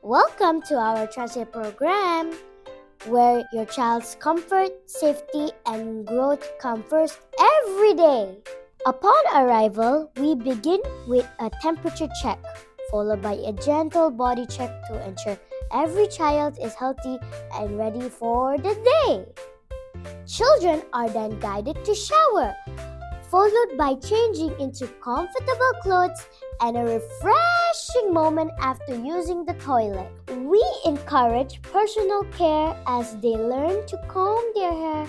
Welcome to our transit program, where your child's comfort, safety, and growth come first every day. Upon arrival, we begin with a temperature check, followed by a gentle body check to ensure every child is healthy and ready for the day. Children are then guided to shower, followed by changing into comfortable clothes and a refreshing moment after using the toilet. We encourage personal care as they learn to comb their hair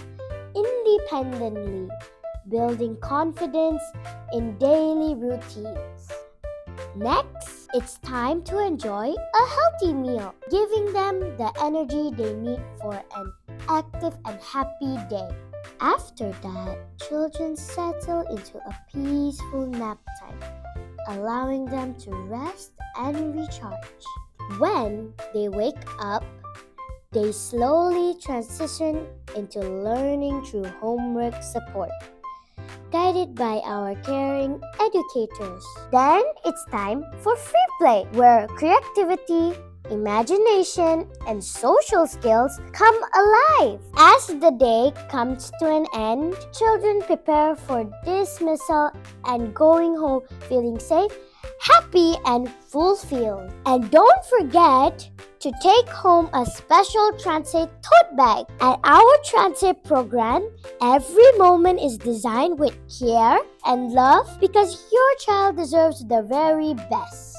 independently, building confidence in daily routines. Next, it's time to enjoy a healthy meal, giving them the energy they need for an active and happy day. After that, children settle into a peaceful nap time, allowing them to rest and recharge. When they wake up, they slowly transition into learning through homework support, guided by our caring educators. Then it's time for free play, where creativity, imagination, and social skills come alive. As the day comes to an end, children prepare for dismissal and going home feeling safe, happy, and fulfilled. And don't forget to take home a special transit tote bag. At our transit program, every moment is designed with care and love because your child deserves the very best.